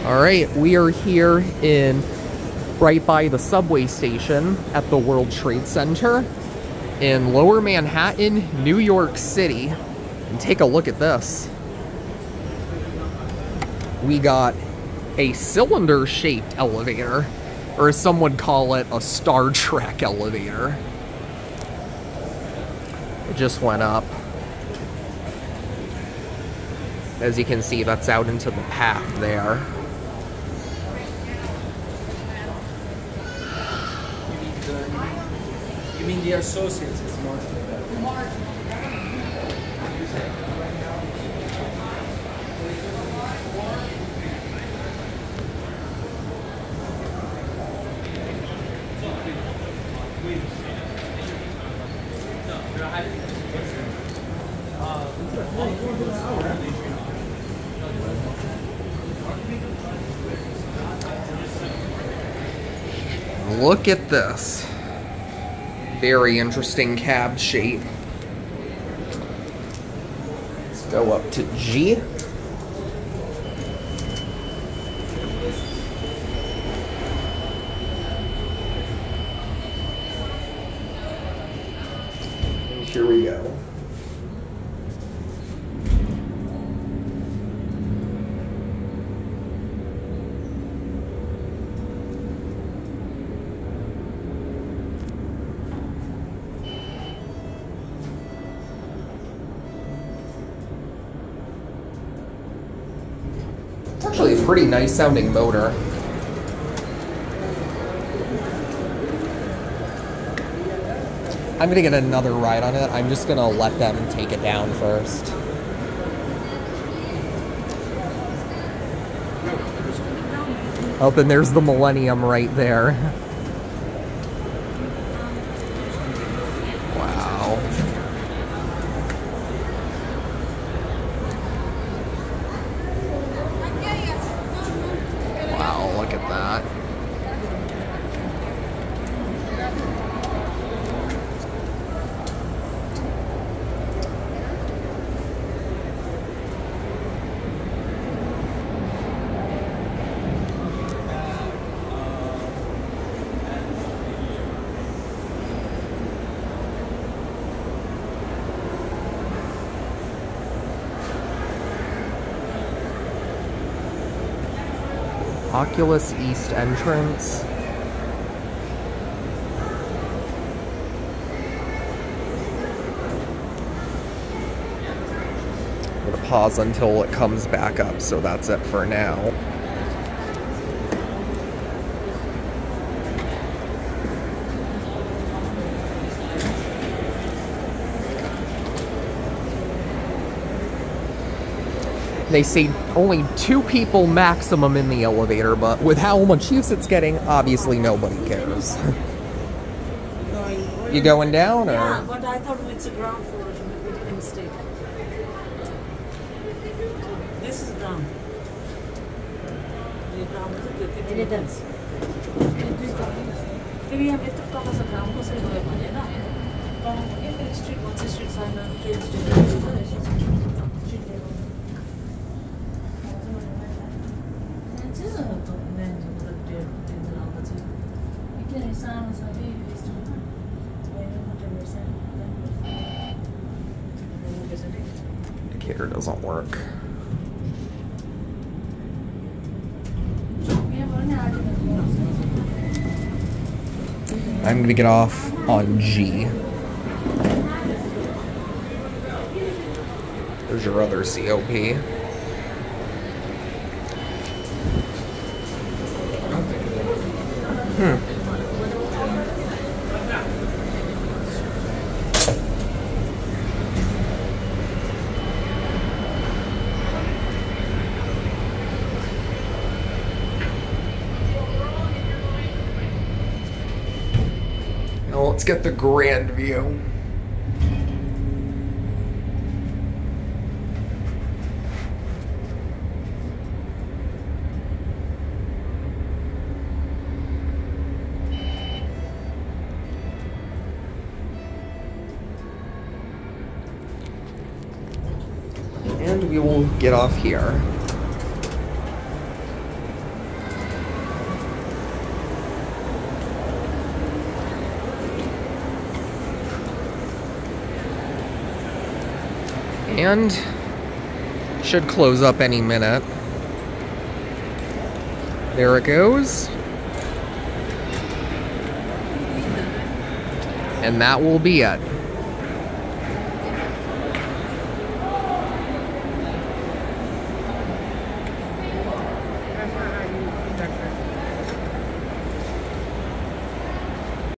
Alright, we are here in right by the subway station at the World Trade Center in Lower Manhattan, New York City. And take a look at this. We got a cylinder-shaped elevator, or as some would call it, a Star Trek elevator. It just went up. As you can see, that's out into the path there. You mean the associates is more Look at this. Very interesting cab shape. Let's go up to G. And here we go. Actually a pretty nice sounding motor. I'm gonna get another ride on it. I'm just gonna let them take it down first. Oh, and there's the Millennium right there. Wow. Wow, look at that. Oculus East entrance. I'm gonna pause until it comes back up, so that's it for now. They say only 2 people maximum in the elevator, but with how much use it's getting, obviously nobody cares. You going down, or? Yeah, but I thought it's a ground floor. We made a mistake. This is ground. It is. Maybe I'm at the top of the ground. I'm going to street, what's the street sign? Indicator doesn't work. I'm gonna get off on G. There's your other COP. Now let's get the grand view. And we will get off here. And should close up any minute. There it goes. And that will be it.